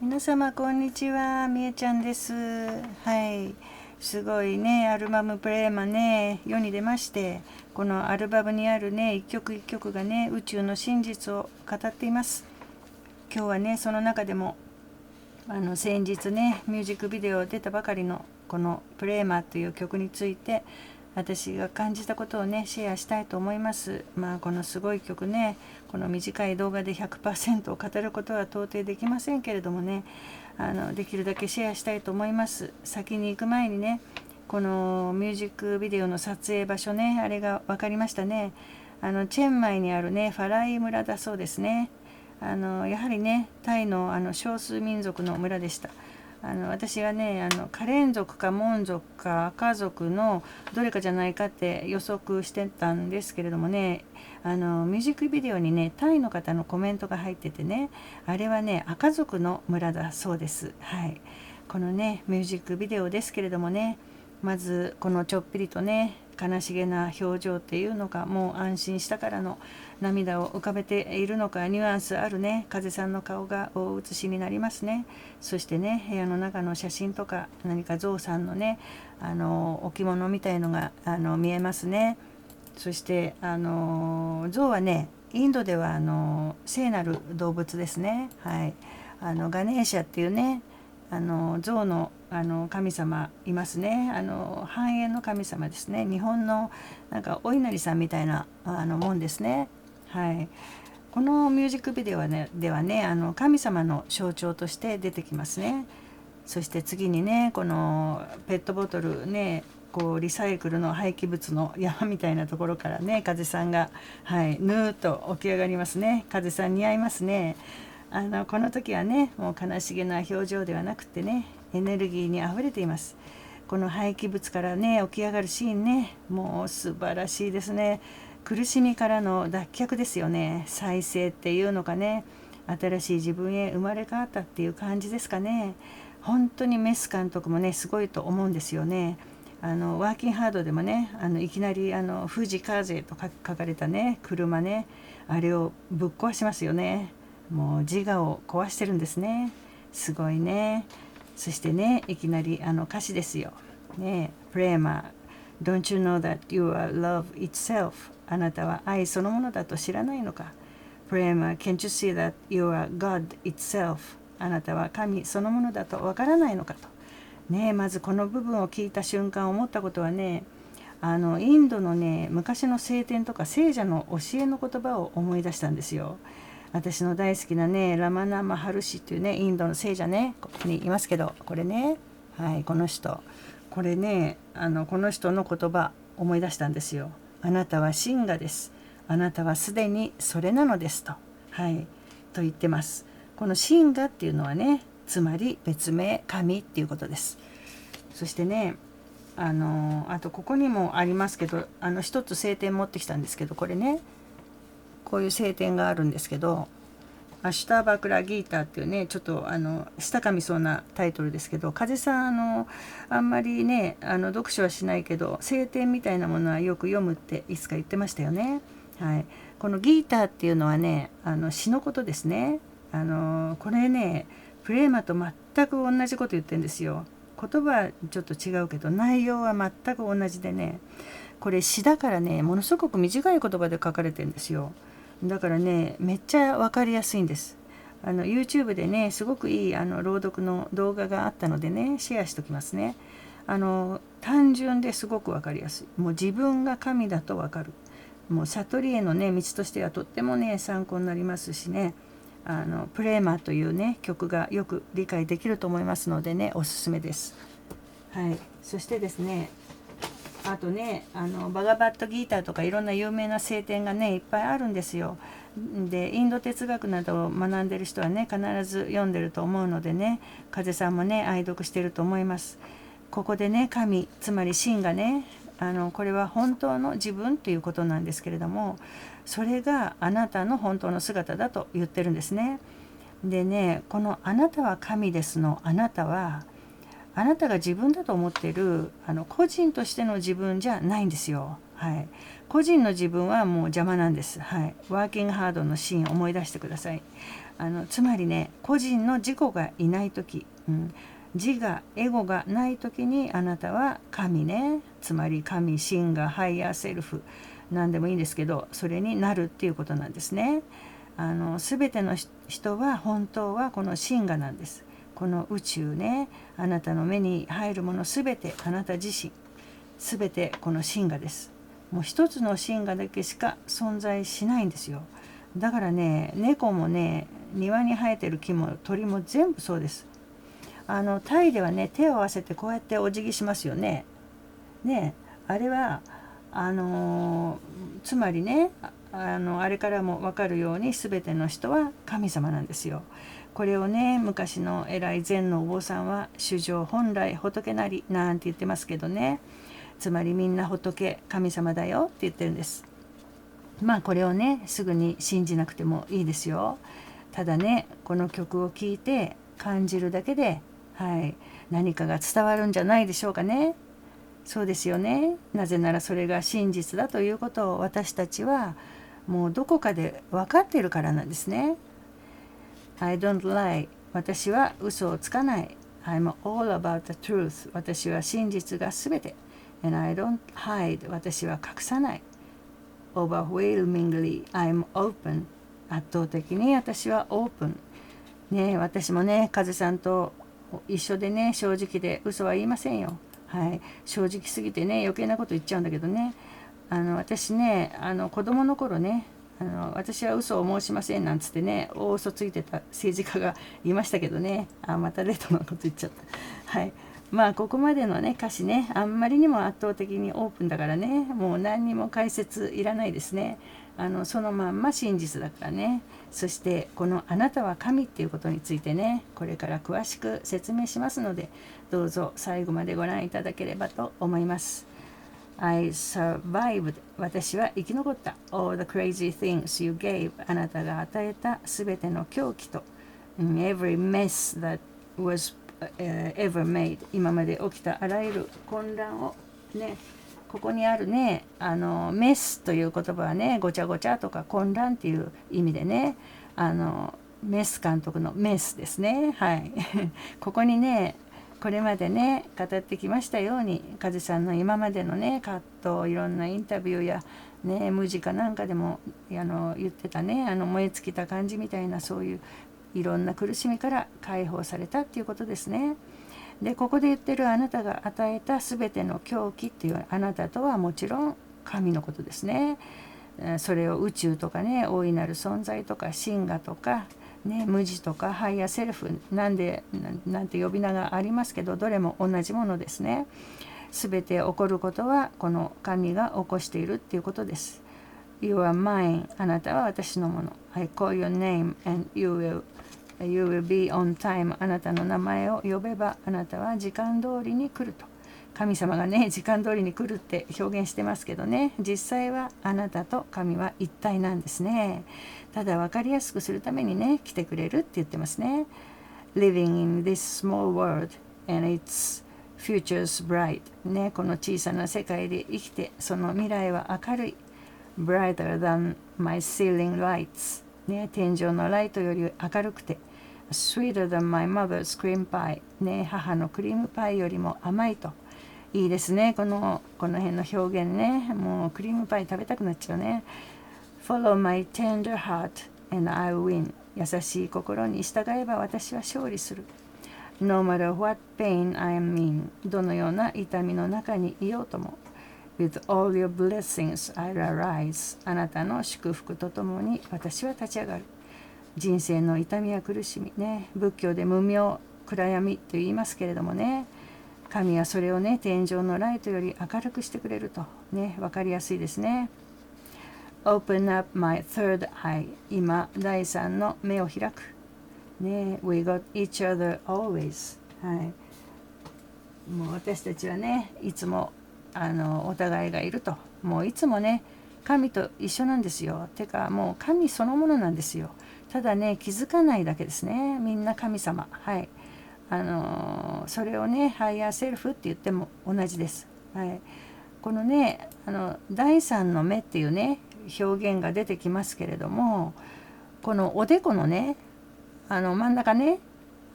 皆様こんにちは、みえちゃんです。はい、すごいね、アルバムプレーマね、世に出まして、このアルバムにあるね、一曲一曲がね、宇宙の真実を語っています。今日はね、その中でも先日ね、ミュージックビデオ出たばかりのこのプレーマという曲について、私が感じたことをねシェアしたいと思います。このすごい曲ね、この短い動画で 100% を語ることは到底できませんけれどもね、できるだけシェアしたいと思います。先に行く前にね、このミュージックビデオの撮影場所ね、あれが分かりましたね。チェンマイにあるねファライ村だそうですね。やはりねタイの少数民族の村でした。私はねカレン族かモン族かアカ族のどれかじゃないかって予測してたんですけれどもね、ミュージックビデオにねタイの方のコメントが入っててね、あれはねアカ族の村だそうです。はい、このねミュージックビデオですけれどもね、まずこのちょっぴりとね悲しげな表情っていうのが、もう安心したからの涙を浮かべているのか、ニュアンスあるね風さんの顔が大写しになりますね。そしてね部屋の中の写真とか何かゾウさんのね置物みたいのが見えますね。そしてゾウはねインドでは聖なる動物ですね。はい、ガネーシャっていうね象の神様いますね。繁栄の神様ですね。日本のなんかお稲荷さんみたいなもんですね。はい、このミュージックビデオはね神様の象徴として出てきますね。そして次にねこのペットボトルね、こうリサイクルの廃棄物の山みたいなところからね風さんが、はい、ぬーっと起き上がりますね。風さん似合いますね。この時はねもう悲しげな表情ではなくてねエネルギーにあふれています。この廃棄物からね起き上がるシーンね、もう素晴らしいですね。苦しみからの脱却ですよね。再生っていうのかね、新しい自分へ生まれ変わったっていう感じですかね。本当にメス監督もねすごいと思うんですよね。ワーキンハードでもねいきなり富士風と書かれたね車ね、あれをぶっ壊しますよね。もう自我を壊してるんですね。すごいね。そしてねいきなり歌詞ですよ。ね、プレーマー Don't you know that you are love itself? あなたは愛そのものだと知らないのか。プレーマー Can't you see that you are God itself? あなたは神そのものだとわからないのかと。ね、まずこの部分を聞いた瞬間思ったことはね、インドのね昔の聖典とか聖者の教えの言葉を思い出したんですよ。私の大好きなねラマナ・マハルシっていうねインドの聖者ね、ここにいますけど、これね、はい、この人、これねこの人の言葉思い出したんですよ。あなたは真我です。あなたはすでにそれなのですと、はい、と言ってます。この真我っていうのはね、つまり別名神っていうことです。そしてねあとここにもありますけど、一つ聖典持ってきたんですけど、これねこういう聖典があるんですけど、アシュターバクラギーターっていうね、ちょっと舌噛みそうなタイトルですけど、風さんあんまりね読書はしないけど聖典みたいなものはよく読むっていつか言ってましたよね。はい、このギーターっていうのはね詩のことですね。これねプレーマと全く同じこと言ってるんですよ。言葉はちょっと違うけど内容は全く同じでね、これ詩だからねものすごく短い言葉で書かれてるんですよ。だからねめっちゃ分かりやすいんです。YouTube でねすごくいい朗読の動画があったのでねシェアしときますね。単純ですごく分かりやすい。もう自分が神だと分かる。もう悟りへのね道としてはとってもね参考になりますしね、プレーマーというね曲がよく理解できると思いますのでねおすすめです。はい、そしてですね、あとねバガバットギーターとかいろんな有名な聖典がねいっぱいあるんですよ。でインド哲学などを学んでる人はね必ず読んでると思うのでね、風さんもね愛読してると思います。ここでね神つまり真がねこれは本当の自分ということなんですけれども、それがあなたの本当の姿だと言ってるんですね。でねこのあなたは神ですのあなたは、あなたが自分だと思っている個人としての自分じゃないんですよ。はい、個人の自分はもう邪魔なんです。はい、ワーキングハードのシーンを思い出してください。つまりね、個人の自己がいない時、自我エゴがない時にあなたは神ね、つまり神、神がハイヤーセルフ、何でもいいんですけど、それになるっていうことなんですね。全ての人は本当はこの神我なんです。この宇宙ね、あなたの目に入るもの全てあなた自身、全てこの神我です。もう一つの神我だけしか存在しないんですよ。だからね、猫もね、庭に生えてる木も鳥も全部そうです。タイではね、手を合わせてこうやってお辞儀しますよね。ね、あれはつまりね、あれからも分かるように全ての人は神様なんですよ。これをね、昔の偉い禅のお坊さんは主情本来仏なりなんて言ってますけどね、つまりみんな仏神様だよって言ってるんです。まあこれをねすぐに信じなくてもいいですよ。ただね、この曲を聴いて感じるだけで、はい、何かが伝わるんじゃないでしょうかね。そうですよね。なぜならそれが真実だということを私たちはもうどこかで分かっているからなんですね。I don't lie. 私は嘘をつかない。I'm all about the truth. 私は真実がすべて。And I don't hide. 私は隠さない。Overwhelmingly, I'm open. 圧倒的に私はオープン。ね、私もね、風さんと一緒でね、正直で嘘は言いませんよ。はい、正直すぎてね、余計なこと言っちゃうんだけどね。私ね、子供の頃ね、私は嘘を申しませんなんつってね、大嘘ついてた政治家がいましたけどね。またレトのこと言っちゃった。はい。まあここまでのね歌詞ね、あんまりにも圧倒的にオープンだからね、もう何にも解説いらないですね。そのまんま真実だからね。そしてこのあなたは神っていうことについてね、これから詳しく説明しますので、どうぞ最後までご覧いただければと思います。I survived. 私は生き残った。All the crazy things you gave. あなたが与えたすべての狂気と、every mess that was ever made. 今まで起きたあらゆる混乱をね、ここにあるね、メスという言葉はね、ごちゃごちゃとか混乱っていう意味でね、メス監督のメスですね。はい。ここにね、これまでね語ってきましたように、風さんの今までのね葛藤、いろんなインタビューやね、無事かなんかでも言ってたね、燃え尽きた感じみたいな、そういういろんな苦しみから解放されたっていうことですね。でここで言ってるあなたが与えた全ての狂気っていうあなたとはもちろん神のことですね。それを宇宙とかね、大いなる存在とか神我とかね、無自とかハイヤーセルフなんて呼び名がありますけど、どれも同じものですね。すべて起こることはこの神が起こしているっていうことです。You are mine. あなたは私のもの。I call your name and you will be on time. あなたの名前を呼べばあなたは時間通りに来ると。神様がね、時間通りに来るって表現してますけどね、実際はあなたと神は一体なんですね。ただ分かりやすくするためにね、来てくれるって言ってますね。Living in this small world and its future's bright. ね、この小さな世界で生きて、その未来は明るい。Brighter than my ceiling lights. ね、天井のライトより明るくて。Sweeter than my mother's cream pie. ね、母のクリームパイよりも甘いと。いいですね、この辺の表現ね。もうクリームパイ食べたくなっちゃうね。Follow my tender heart and I win. 優しい心に従えば私は勝利する。No matter what pain I am in. どのような痛みの中にいようとも。With all your blessings I'll arise. あなたの祝福とともに私は立ち上がる。人生の痛みや苦しみね、仏教で無明、暗闇と言いますけれどもね、神はそれをね、天井のライトより明るくしてくれるとね、分かりやすいですね。Open up my third eye. 今、第三の目を開く。ね、We got each other always. はい。もう私たちはね、いつもお互いがいると。もういつもね、神と一緒なんですよ。てか、もう神そのものなんですよ。ただね、気づかないだけですね。みんな神様。はい。それをね、ハイヤーセルフって言っても同じです。はい。このね第三の目っていうね表現が出てきますけれども、このおでこのね真ん中ね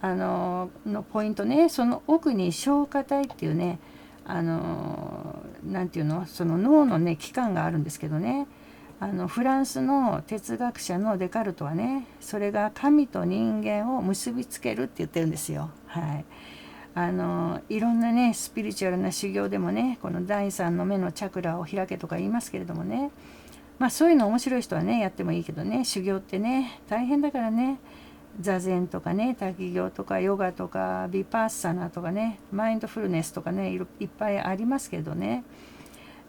のポイントね、その奥に小下体っていうねなんていうの、その脳のね器官があるんですけどね、フランスの哲学者のデカルトはね、それが神と人間を結びつけるって言ってるんですよ。はい。いろんなねスピリチュアルな修行でもね、この第三の目のチャクラを開けとか言いますけれどもね、そういうの面白い人はねやってもいいけどね、修行ってね大変だからね、座禅とかね滝行とかヨガとかビパッサナとかねマインドフルネスとかねいっぱいありますけどね、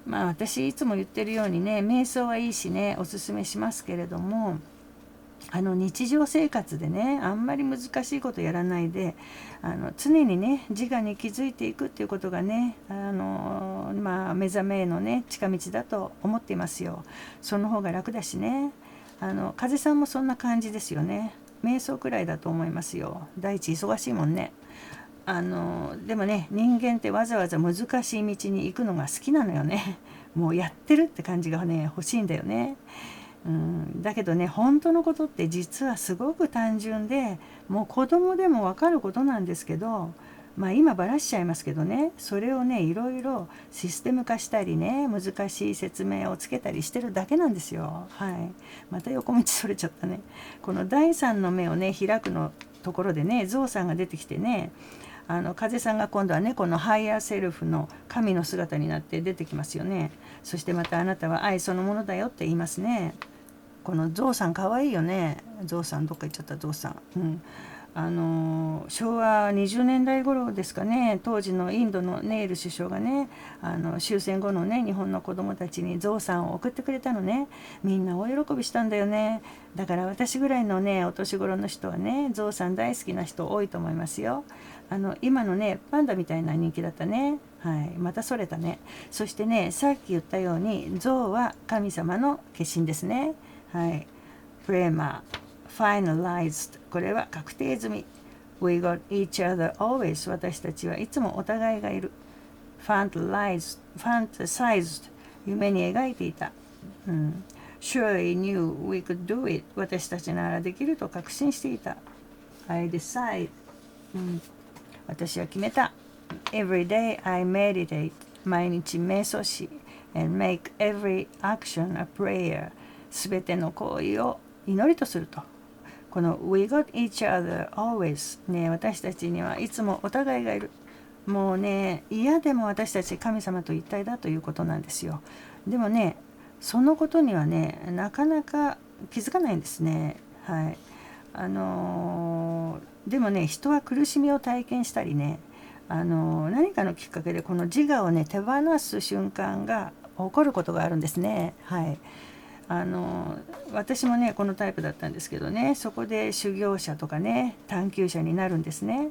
私いつも言ってるようにね、瞑想はいいしねおすすめしますけれども、日常生活でねあんまり難しいことやらないで常にね自我に気づいていくっていうことがね目覚めへのね近道だと思っていますよ。その方が楽だしね、風さんもそんな感じですよね。瞑想くらいだと思いますよ。第一忙しいもんね。でもね人間ってわざわざ難しい道に行くのが好きなのよね。もうやってるって感じがね欲しいんだよね。だけどね本当のことって実はすごく単純で、もう子供でも分かることなんですけど、今バラしちゃいますけどね、それをねいろいろシステム化したりね難しい説明をつけたりしてるだけなんですよ。はい。また横道それちゃったね。この第三の目をね開くのところでねゾウさんが出てきてね、風さんが今度はねこのハイヤーセルフの神の姿になって出てきますよね。そしてまたあなたは愛そのものだよって言いますね。このゾウさんかわいいよね。ゾウさんどっか行っちゃった。ゾウさん、昭和20年代頃ですかね、当時のインドのネイル首相がね終戦後のね日本の子供たちにゾウさんを送ってくれたのね。みんな大喜びしたんだよね。だから私ぐらいのねお年頃の人はねゾウさん大好きな人多いと思いますよ。今のねパンダみたいな人気だったね。はい、またそれたね。そしてねさっき言ったようにゾウは神様の化身ですね。はい、プレーマー finalized、 これは確定済み。 We got each other always、 私たちはいつもお互いがいる。 fantasized 夢に描いていた、Surely knew we could do it、 私たちならできると確信していた。 I decide、私は決めた。 Every day I meditate、 毎日瞑想し and make every action a prayer、 すべての行為を祈りとすると。この We got each other always、 ね、私たちにはいつもお互いがいる。もうね嫌でも私たち神様と一体だということなんですよ。でもねそのことにはねなかなか気づかないんですね。はい。でもね人は苦しみを体験したりね何かのきっかけでこの自我をね手放す瞬間が起こることがあるんですね。はい。私もねこのタイプだったんですけどね、そこで修行者とかね探求者になるんですね。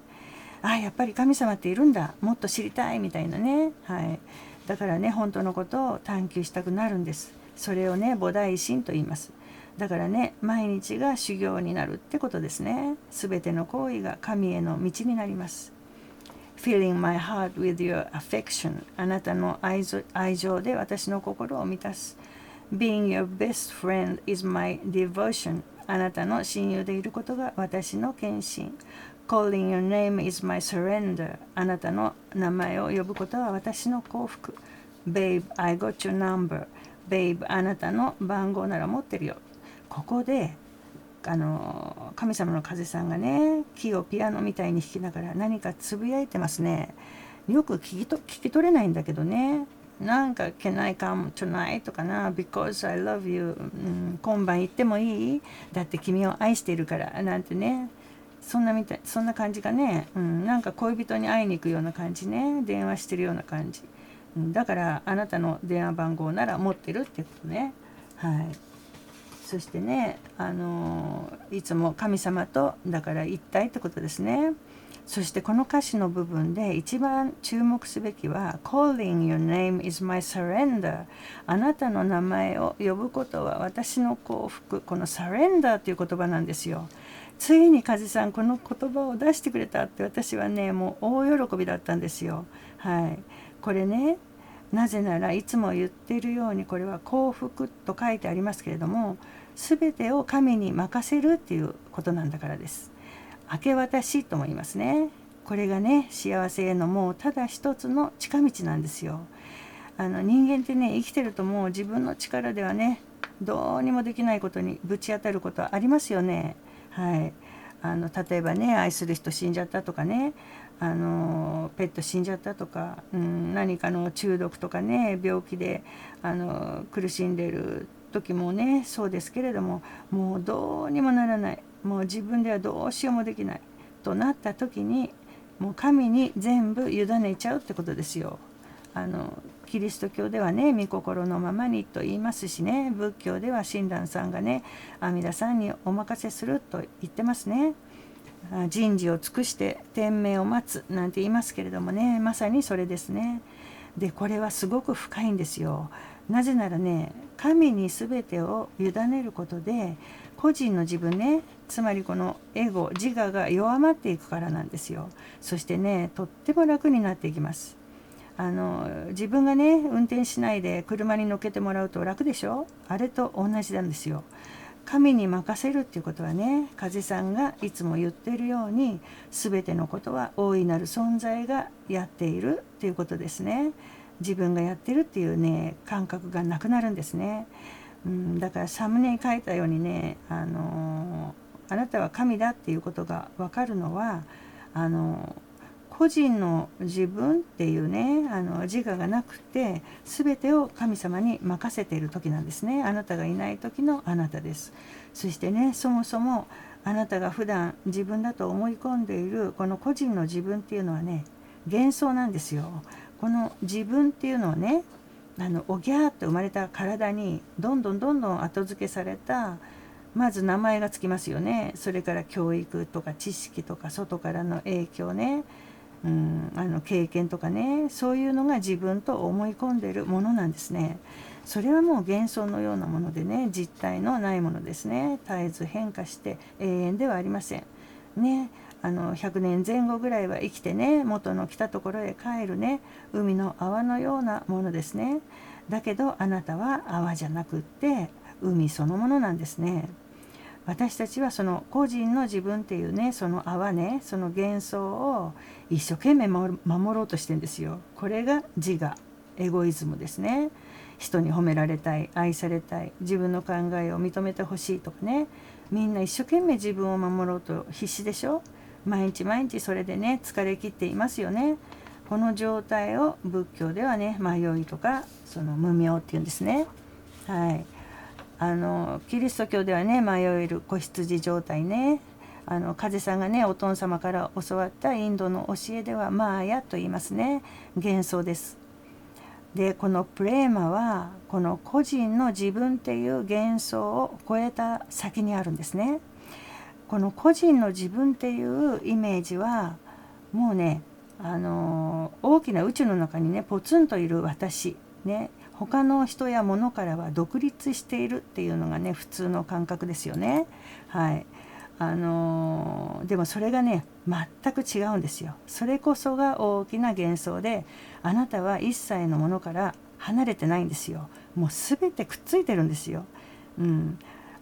やっぱり神様っているんだ、もっと知りたいみたいなね。はい。だからね本当のことを探求したくなるんです。それをね菩提心と言います。だからね毎日が修行になるってことですね。すべての行為が神への道になります。Filling my heart with your affection、 あなたの愛情で私の心を満たす。Being your best friend is my devotion、 あなたの親友でいることが私の献身。 Calling your name is my surrender、 あなたの名前を呼ぶことは私の幸福。 Babe, I got your number、 Babe、 あなたの番号なら持ってるよ。ここで神様の風さんがね木をピアノみたいに弾きながら何かつぶやいてますね。よく聞き取れないんだけどね。なんか Can I come tonight とかな Because I love you、今晩行ってもいい、だって君を愛しているからなんてね、そんな感じがね、なんか恋人に会いに行くような感じね、電話してるような感じ、だからあなたの電話番号なら持ってるってことね。はい。そしてねいつも神様とだから一体ってことですね。そしてこの歌詞の部分で一番注目すべきは Calling your name is my surrender、 あなたの名前を呼ぶことは私の幸福。この surrender という言葉なんですよ。ついに風さんこの言葉を出してくれたって、私はねもう大喜びだったんですよ。はい。これねなぜならいつも言っているように、これは幸福と書いてありますけれども、全てを神に任せるっていうことなんだからです。明け渡しとも言いますね。これがね、幸せへのもうただ一つの近道なんですよ。人間ってね、生きてるともう自分の力ではね、どうにもできないことにぶち当たることはありますよね。はい。例えばね、愛する人死んじゃったとかね、ペット死んじゃったとか、何かの中毒とかね、病気で苦しんでる時もね、そうですけれども、もうどうにもならない、もう自分ではどうしようもできないとなった時に、もう神に全部委ねちゃうってことですよ。キリスト教ではね、御心のままにと言いますしね、仏教では親鸞さんがね、阿弥陀さんにお任せすると言ってますね。人事を尽くして天命を待つなんて言いますけれどもね、まさにそれですね。で、これはすごく深いんですよ。なぜならね、神に全てを委ねることで、個人の自分ね、つまりこのエゴ、自我が弱まっていくからなんですよ。そしてね、とっても楽になっていきます。自分がね、運転しないで車に乗っけてもらうと楽でしょ。あれと同じなんですよ。神に任せるっていうことはね、風さんがいつも言っているように、全てのことは大いなる存在がやっているっていうことですね。自分がやってるっていうね、感覚がなくなるんですね。だからサムネに書いたようにね、あなたは神だっていうことが分かるのは、個人の自分っていうね、自我がなくて、全てを神様に任せている時なんですね。あなたがいない時のあなたです。そしてね、そもそもあなたが普段自分だと思い込んでいるこの個人の自分っていうのはね、幻想なんですよ。この自分っていうのはね、おぎゃーって生まれた体にどんどん後付けされた、まず名前がつきますよね。それから教育とか知識とか外からの影響ね、経験とかね、そういうのが自分と思い込んでいるものなんですね。それはもう幻想のようなものでね、実体のないものですね。絶えず変化して永遠ではありませんね。100年前後ぐらいは生きてね、元の来たところへ帰るね、海の泡のようなものですね。だけどあなたは泡じゃなくって海そのものなんですね。私たちはその個人の自分っていうね、その泡ね、その幻想を一生懸命守ろうとしてるんですよ。これが自我、エゴイズムですね。人に褒められたい、愛されたい、自分の考えを認めてほしいとかね、みんな一生懸命自分を守ろうと必死でしょ。毎日それでね、疲れ切っていますよね。この状態を仏教ではね、迷いとかその無明っていうんですね。はい。キリスト教ではね、迷える子羊状態ね、風さんがね、お父様から教わったインドの教えではマーヤと言いますね。幻想です。で、このプレーマはこの個人の自分っていう幻想を超えた先にあるんですね。この個人の自分っていうイメージはもうね、大きな宇宙の中にね、ポツンといる私ね、他の人や物からは独立しているっていうのがね、普通の感覚ですよね。はい。でもそれがね、全く違うんですよ。それこそが大きな幻想で、あなたは一切のものから離れてないんですよ。もう全てくっついてるんですよ。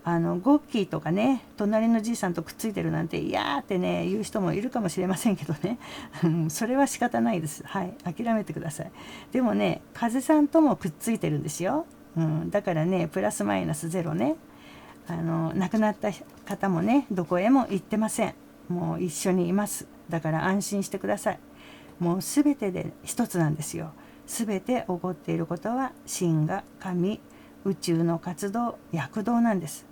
ゴッキーとかね、隣のじいさんとくっついてるなんて、いやーってね、言う人もいるかもしれませんけどね。それは仕方ないです。はい。諦めてください。でもね、風さんともくっついてるんですよ。だからね、プラスマイナスゼロね。亡くなった方もね、どこへも行ってません。もう一緒にいます。だから安心してください。もう全てで一つなんですよ。全て起こっていることは、神が神、宇宙の活動、躍動なんです。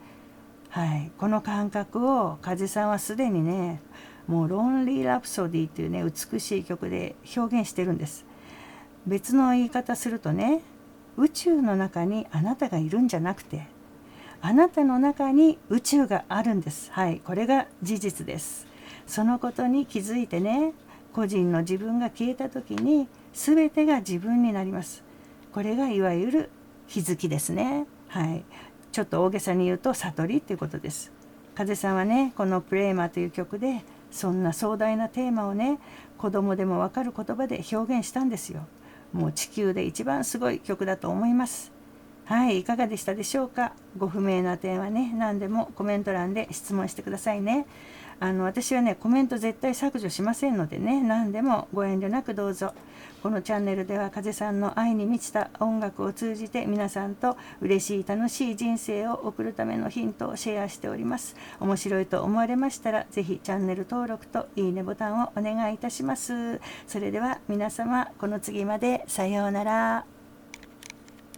はい、この感覚を風さんはすでにね、もうロンリーラプソディっていうね、美しい曲で表現してるんです。別の言い方するとね、宇宙の中にあなたがいるんじゃなくて、あなたの中に宇宙があるんです。はい、これが事実です。そのことに気づいてね、個人の自分が消えた時に全てが自分になります。これがいわゆる気づきですね。はい。ちょっと大げさに言うと悟りっていうことです。風さんはね、このプレーマという曲でそんな壮大なテーマをね、子供でもわかる言葉で表現したんですよ。もう地球で一番すごい曲だと思います。はい、いかがでしたでしょうか。ご不明な点はね、何でもコメント欄で質問してくださいね。私はね、コメント絶対削除しませんのでね、何でもご遠慮なくどうぞ。このチャンネルでは風さんの愛に満ちた音楽を通じて皆さんと嬉しい楽しい人生を送るためのヒントをシェアしております。面白いと思われましたら、ぜひチャンネル登録といいねボタンをお願いいたします。それでは皆様、この次までさようなら。